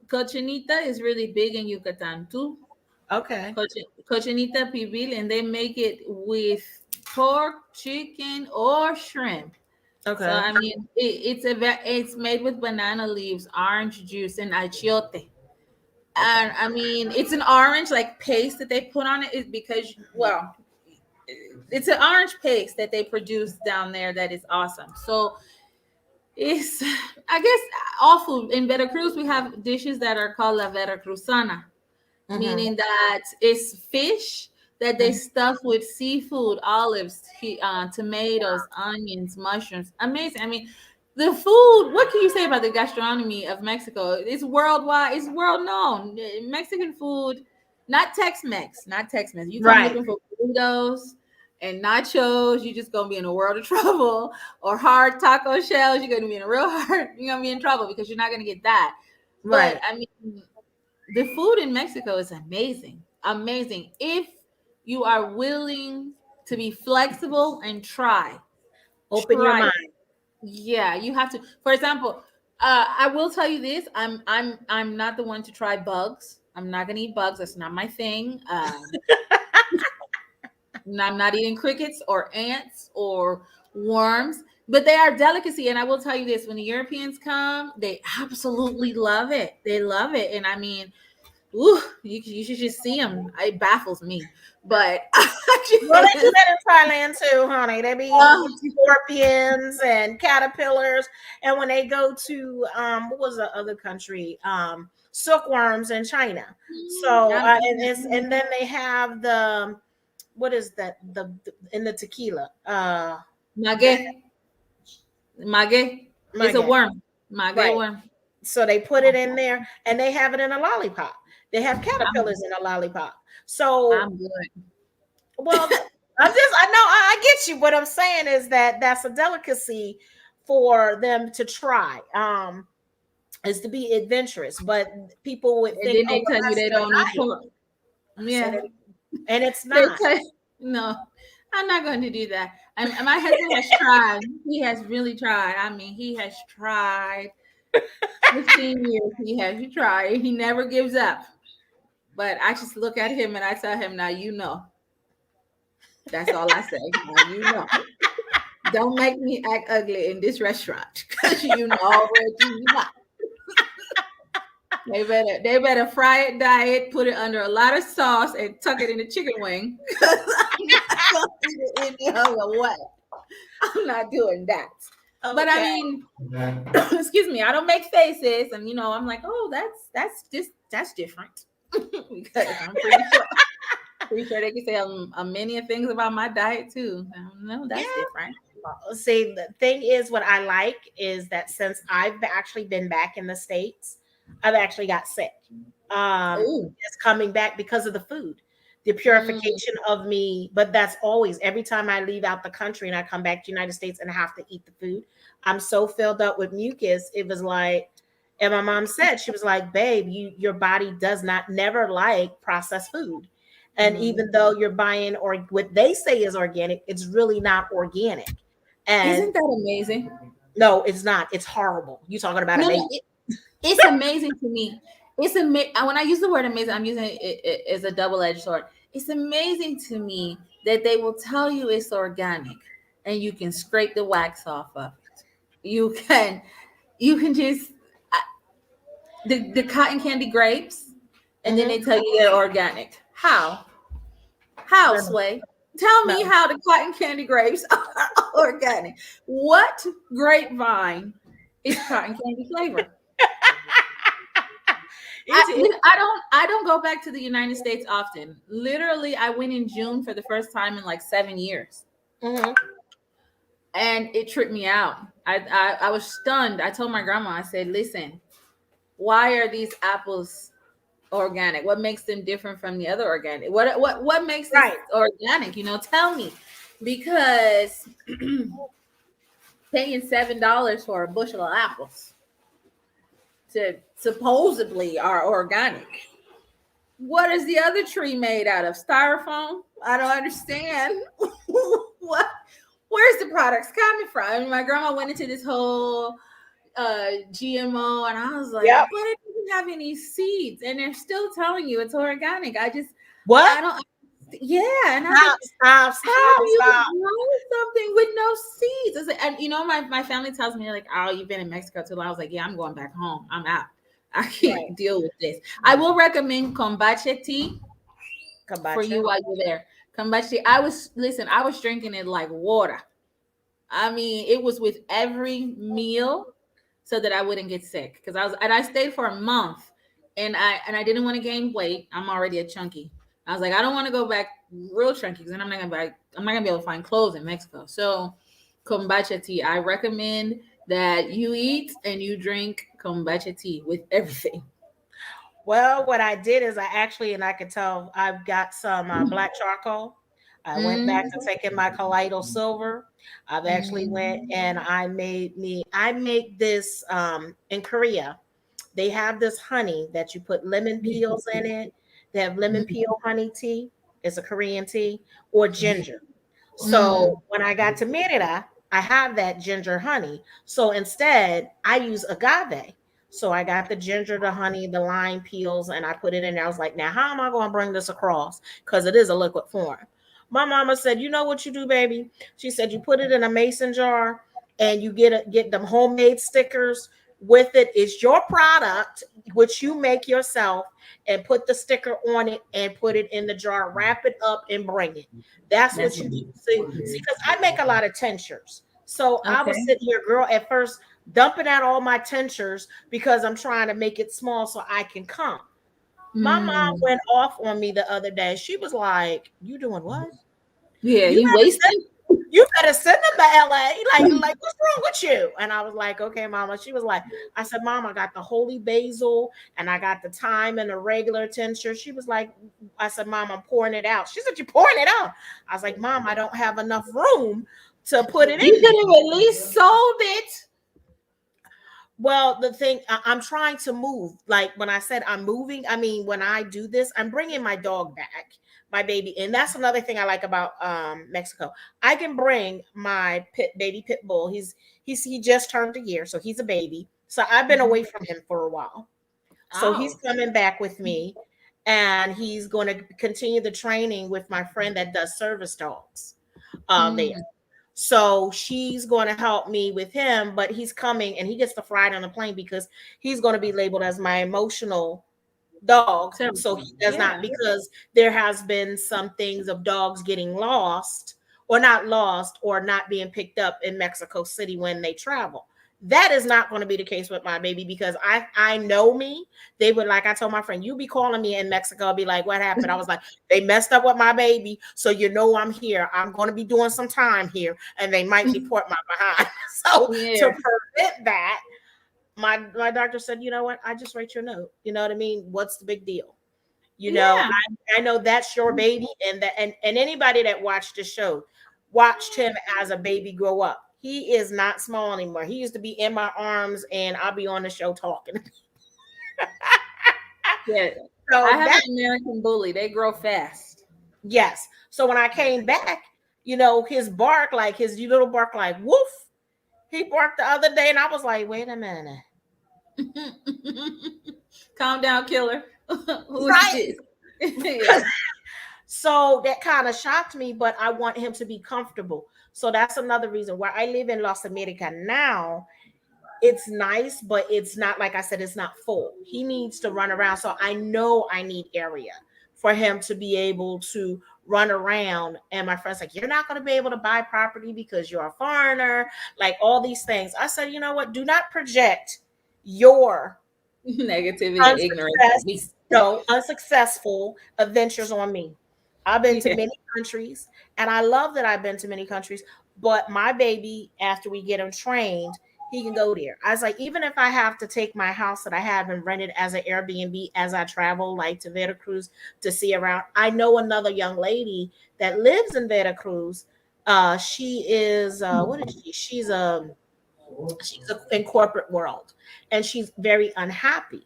Cochinita is really big in Yucatan too. Okay. Cochinita pibil, and they make it with pork, chicken, or shrimp. So Okay. I mean, it's made with banana leaves, orange juice, and achiote. Okay. And I mean, it's an orange like paste that they put on it is because it's an orange paste that they produce down there that is awesome. So it's I guess all food in Veracruz we have dishes that are called la Veracruzana, Mm-hmm. meaning that it's fish that they stuff with seafood, olives, tomatoes, onions, mushrooms. Amazing. I mean, the food. What can you say about the gastronomy of Mexico? It's worldwide. It's world known. Mexican food, not Tex-Mex, not Tex-Mex. You come Right. looking for burritos and nachos, you just gonna be in a world of trouble. Or hard taco shells, you're gonna be in a real hard. You're gonna be in trouble because you're not gonna get that. But Right. I mean, the food in Mexico is amazing. Amazing. If you are willing to be flexible and try. Open your Try. mind. Yeah, you have to. For example, I will tell you this. I'm not the one to try bugs. I'm not gonna eat bugs. That's not my thing. I'm not eating crickets or ants or worms, but they are delicacy. And I will tell you this: when the Europeans come, they absolutely love it. They love it, and I mean, ooh, you should just see them. It baffles me, but Well, they do that in Thailand too, honey. They be eating uh, scorpions and caterpillars, and when they go to what was the other country? Silkworms in China. So and then they have the what is that in the tequila? They mague, mague is a maggot, worm. Mague right? worm. So they put it in there, and they have it in a lollipop. They have I'm, caterpillars in a lollipop. So I'm good. well, I know I get you. What I'm saying is that that's a delicacy for them to try. Is to be adventurous, but people would And think, then oh, they well, tell you that's they too don't eat light. pork. Say Yeah, that, and it's they not. tell no. I'm not going to do that. And my husband has tried. He has really tried. I mean, he has tried 15 years. He tried. He never gives up. But I just look at him and I tell him, now you know. That's all I say. Now you know. Don't make me act ugly in this restaurant because you know already you know. They better fry it, dye it, put it under a lot of sauce, and tuck it in a chicken wing. Because I'm not going to eat it any other way. I'm not doing that. But I Okay. mean, excuse me, I don't make faces, and I'm like, oh, that's different because I'm pretty sure they can say many things about my diet too. No, Yeah. that's different. See, the thing is, what I like is that since I've actually been back in the States, I've actually got sick. Oh, It's coming back because of the food, the mm. purification of me. But that's always every time I leave out the country and I come back to the United States and have to eat the food, I'm so filled up with mucus. It was like, and my mom said, she was like, "Babe, your body does not never like processed food." And even though you're buying or what they say is organic, it's really not organic. And Isn't that amazing? no, it's not. It's horrible. You talking about No, no, amazing? it's amazing to me. It's amazing. When I use the word amazing, I'm using it as a double-edged sword. It's amazing to me that they will tell you it's organic, and you can scrape the wax off of it. You can just the cotton candy grapes, and then Mm-hmm. they tell you they're organic. How, No, Sway? Tell no. me how the cotton candy grapes are organic. What grapevine is cotton candy flavor? It's I don't go back to the United States often. Literally, I went in June for the first time in like 7 years, mhm. and it tripped me out. I was stunned. I told my grandma, I said, "Listen, why are these apples organic? What makes them different from the other organic? What makes this Right. organic? Tell me." Because paying $7 for a bushel of apples to supposedly are organic. What is the other tree made out of? Styrofoam? I don't understand. What? Where's the products coming from? I mean, my grandma went into this whole GMO, and I was like, Yep. but it doesn't have any seeds, and they're still telling you it's organic. What? I don't. Yeah, and I was like, Stop, stop, how stop, you stop. grow something with no seeds? I said, and my family tells me like, oh, you've been in Mexico too long. I was like, yeah, I'm going back home. I'm out. I Right. can't deal with this. I will recommend kombucha tea for Kombucha. you while you're there. Kombucha tea. I was drinking it like water. I mean, it was with every meal so that I wouldn't get sick. Because I stayed for a month, and I didn't want to gain weight. I'm already a chunky. I was like, I don't want to go back real chunky because then I'm not gonna be able to find clothes in Mexico. So kombucha tea. I recommend that you eat and you drink kombucha tea with everything. Well, what I did is I actually, and I could tell I've got some black charcoal. I went back to Mm, taking my colloidal silver. I've actually went and mm, I make this in Korea. They have this honey that you put lemon peels in it. They have lemon peel honey tea. It's a Korean tea or ginger. So mm. when I got to Merida, I have that ginger honey. So instead, I use agave. So I got the ginger, the honey, the lime peels, and I put it in there. I was like, now how am I going to bring this across? Because it is a liquid form. My mama said, you know what you do, baby? She said you put it in a mason jar and you get them homemade stickers with it. It's your product, which you make yourself, and put the sticker on it and put it in the jar, wrap it up and bring it. That's That's what you do. See, because I make a lot of tinctures. So I was okay. sitting here, girl, at first dumping out all my tinctures because I'm trying to make it small so I can come. My mom Mm. went off on me the other day. She was like, "You doing what? Yeah, You you better send wasting. you better send them to LA. Like what's wrong with you?" And I was like, "Okay, mama." She was like, I said, "Mom, I got the holy basil and I got the thyme and the regular tincture." She was like, I said, "Mom, I'm pouring it out." She said, "You're pouring it out." I was like, "Mom, I don't have enough room to put it You in could there." have at least sold it. Well, the thing I'm trying to move. Like when I said I'm moving, I mean when I do this, I'm bringing my dog back, my baby, and that's another thing I like about Mexico. I can bring my baby pit bull. He just turned a year, so he's a baby. So I've been away Mhm. from him for a while. So he's Oh. coming back with me, and he's going to continue the training with my friend that does service dogs there. Mm. So she's going to help me with him, but he's coming and he gets to fly on the plane because he's going to be labeled as my emotional dog. So, So he does not, yeah. because there has been some things of dogs getting lost or not lost or not being picked up in Mexico City when they travel. That is not going to be the case with my baby because I know me. They would, like I told my friend, you be calling me in Mexico, be like, what happened? I was like, they messed up with my baby, so you know I'm here. I'm going to be doing some time here, and they might deport my behind. So to Yeah. prevent that, my doctor said, you know what? I just write your note. You know what I mean? What's the big deal? You know, Yeah. I know that's your baby, and that and anybody that watched the show watched him as a baby grow up. He is not small anymore. He used to be in my arms, and I'll be on the show talking. Yeah. I So have that an American bully. They grow fast. yes. So when I came back, his bark, like his little bark, like woof. He barked the other day, and I was like, wait a minute, Calm down, killer. Who is right? this? Yeah. So that kind of shocked me, but I want him to be comfortable. So that's another reason why I live in Los America now. It's nice, but it's not, like I said, it's not full. He needs to run around. So I know I need area for him to be able to run around. And my friend's like, you're not going to be able to buy property because you're a foreigner, like all these things. I said, you know what? Do not project your Negativity and ignorance at me. unsuccessful adventures on me. I've been to Yeah. many countries, and I love that I've been to many countries. But my baby, after we get him trained, he can go there. I was like, even if I have to take my house that I have and rent it as an Airbnb as I travel, like to Veracruz to see around. I know another young lady that lives in Veracruz. She is what is she? She's in corporate world, and she's very unhappy.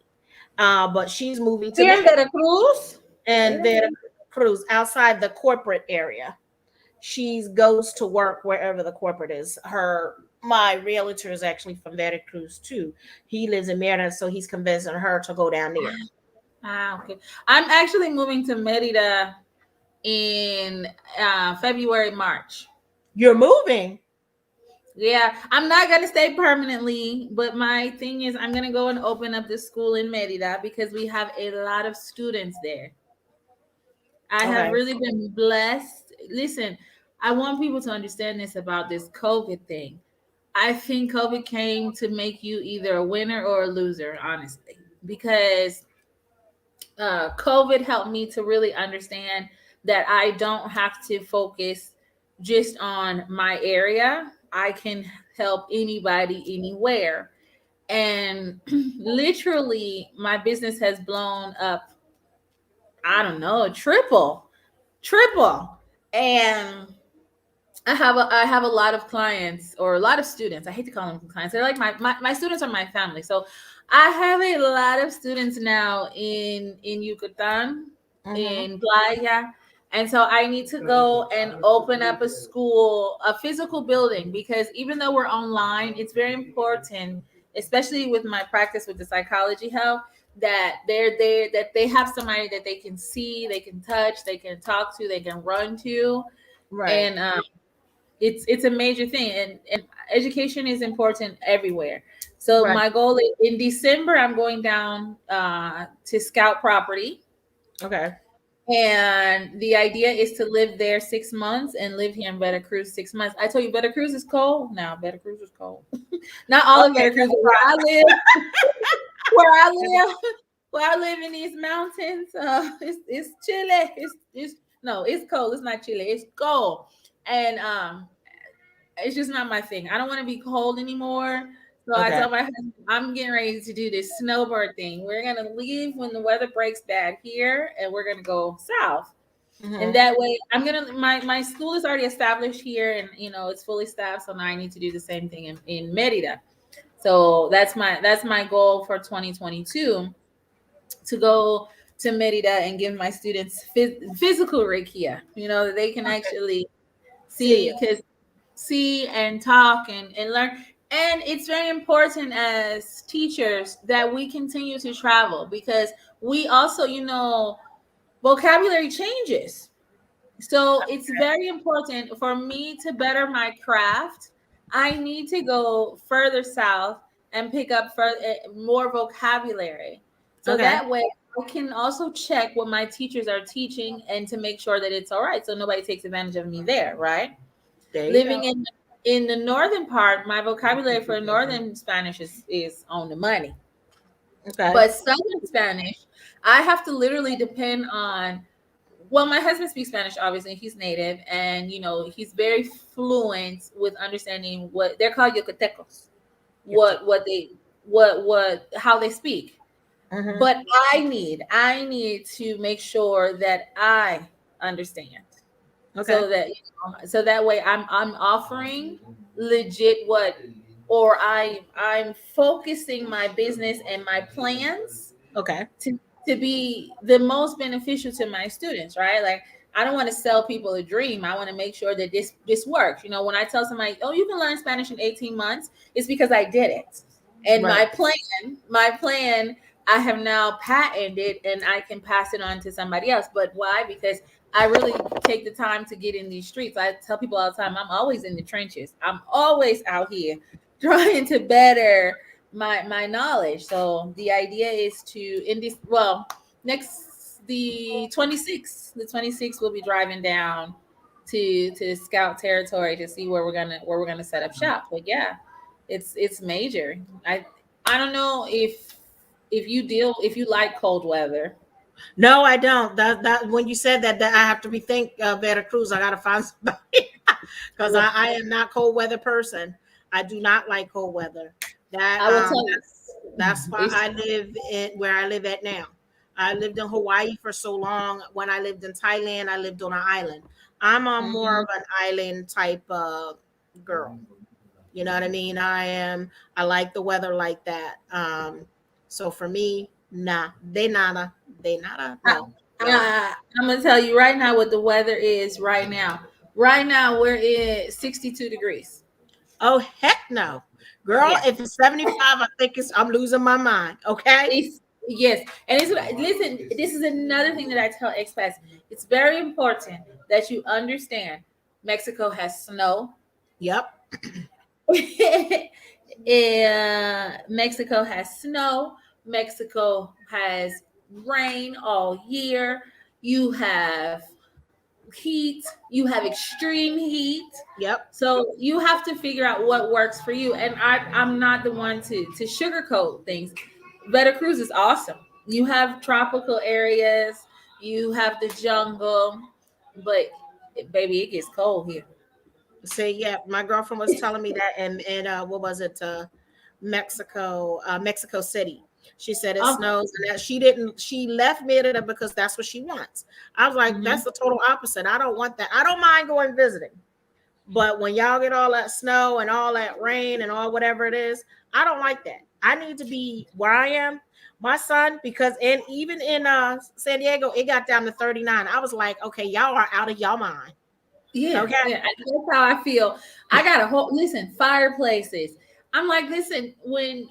But she's moving to Here in Mexico Veracruz. and Veracruz outside the corporate area. She goes to work wherever the corporate is. My realtor is actually from Veracruz too. He lives in Merida, so he's convincing her to go down there. Ah, okay. I'm actually moving to Merida in February, March. You're moving. Yeah, I'm not gonna stay permanently, but my thing is, I'm gonna go and open up this school in Merida because we have a lot of students there. I have Okay. really been blessed. Listen, I want people to understand this about this COVID thing. I think COVID came to make you either a winner or a loser, honestly, because COVID helped me to really understand that I don't have to focus just on my area. I can help anybody anywhere. And literally, my business has blown up, I don't know, triple. And I have a lot of clients or a lot of students. I hate to call them clients. They're like my students are my family. So I have a lot of students now in Yucatan, Mm-hmm. in Playa. And so I need to go and open up a school, a physical building, because even though we're online, it's very important, especially with my practice with the psychology help, that they're there, that they have somebody that they can see, they can touch, they can talk to, they can run to. Right. And it's a major thing, and education is important everywhere. So Right. my goal is in December, I'm going down to scout property, Okay. and the idea is to live there 6 months and live here in Veracruz 6 months. I told you Veracruz is cold. Now Veracruz is cold. Not all of Okay. Veracruz, but where I live, where I live, where I live in these mountains, it's chilly. It's no, it's cold. It's not chilly. It's cold, and it's just not my thing. I don't want to be cold anymore. So I Okay. told my husband, I'm getting ready to do this snowbird thing. We're gonna leave when the weather breaks bad here, and we're gonna go south. And Mm-hmm. that way, I'm gonna my school is already established here, and it's fully staffed. So now I need to do the same thing in Merida. So that's my goal for 2022, to go to Merida and give my students physical Reiki. That they can Okay. actually See see, you. because see and talk and learn. And it's very important as teachers that we continue to travel, because we also, vocabulary changes. So it's very important for me to better my craft. I need to go further south and pick up more vocabulary. So Okay. that way I can also check what my teachers are teaching and to make sure that it's all right. So nobody takes advantage of me there, right? There you go. Living in the northern part, my vocabulary for northern Spanish is on the money. Okay. But southern Spanish, I have to literally depend on, well, my husband speaks Spanish, obviously, he's native, and he's very fluent with understanding what they're called yucatecos, Your tip. what they how they speak. Mm-hmm. But I need to make sure that I understand, Okay. so that so that way I'm offering legit what, or I'm focusing my business and my plans Okay. to to be the most beneficial to my students, right? Like, I don't want to sell people a dream. I want to make sure that this works. When I tell somebody, "Oh, you can learn Spanish in 18 months," it's because I did it. And Right. my plan, I have now patented, and I can pass it on to somebody else. But why? Because I really take the time to get in these streets. I tell people all the time, I'm always in the trenches. I'm always out here trying to better my knowledge. So the idea is to, in this, well, next, the 26th we'll be driving down to scout territory to see where we're gonna set up shop. But yeah, it's major. I don't know if you like cold weather. No, I don't. That when you said that I have to rethink Veracruz. I gotta find somebody because I am not cold weather person. I do not like cold weather. That I will tell you. that's why It's, I live in where I live at now. I lived in Hawaii for so long. When I lived in Thailand, I lived on an island. I'm a more mhm. of an island type girl. You know what I mean? I am. I like the weather like that. So for me, nah, they nada, I, no, no. I'm gonna tell you right now what the weather is right now. Right now we're in 62 degrees. Oh heck no, girl. Yeah. If it's 75, I think I'm losing my mind. Okay. It's yes, and listen. This is another thing that I tell expats. It's very important that you understand. Mexico has snow. Yep. Mexico has snow. Mexico has rain all year. You have heat. You have extreme heat. Yep. So you have to figure out what works for you. And I'm not the one to sugarcoat things. Veracruz is awesome. You have tropical areas. You have the jungle, but baby, it gets cold here. Say yeah. My girlfriend was telling me that, and what was it? Mexico City. She said it Oh, snows, and that she didn't. She left Merida because that's what she wants. I was like, that's mhm. the total opposite. I don't want that. I don't mind going visiting. But when y'all get all that snow and all that rain and all whatever it is, I don't like that. I need to be where I am. My son, because and even in San Diego, it got down to 39. I was like, okay, y'all are out of y'all mind. Yeah, Okay. yeah, that's how I feel. I got a whole listen fireplaces. I'm like, listen, when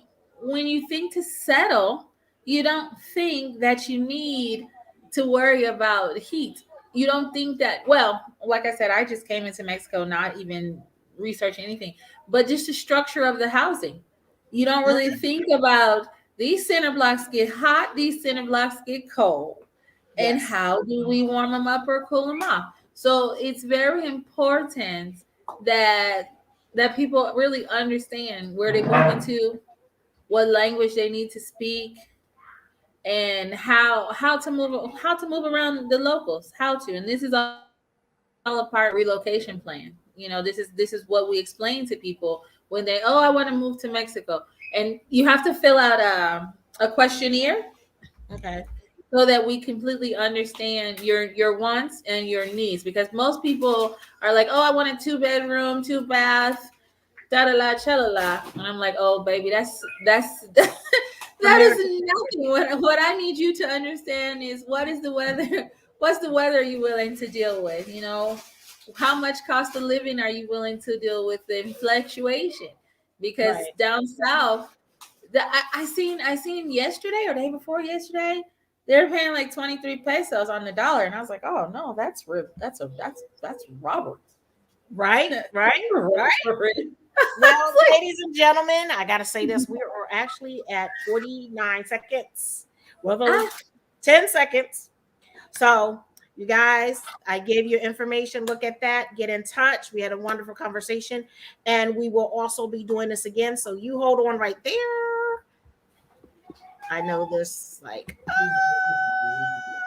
you think to settle, you don't think that you need to worry about heat. You don't think that. Well, like I said, I just came into Mexico, not even researching anything, but just the structure of the housing. You don't really Mhm. think about these center blocks get hot, these center blocks get cold, and Yes. how do we warm them up or cool them off? So it's very important that people really understand where they're moving to, what language they need to speak, and how to move around the locals, how to. And this is all a part of the relocation plan. This is what we explain to people when they, oh, I want to move to Mexico, and you have to fill out a questionnaire Okay. so that we completely understand your wants and your needs, because most people are like, oh, I want a 2 bedroom, 2 bath, da da la cha la la, and I'm like, oh baby, that's that is America. nothing. What I need you to understand is, what is the weather, what's the weather are you willing to deal with, how much cost of living are you willing to deal with, the fluctuation, because Right. down south, I seen yesterday or day before yesterday, they're paying like 23 pesos on the dollar, and I was like, oh no, that's Robert. Right. Right. Right. Robert. Well, ladies and gentlemen, I gotta say this. We are actually at 49 seconds. Well, I, 10 seconds. So You guys, I gave you information. Look at that. Get in touch. We had a wonderful conversation, and we will also be doing this again. So you hold on right there. I know this, like,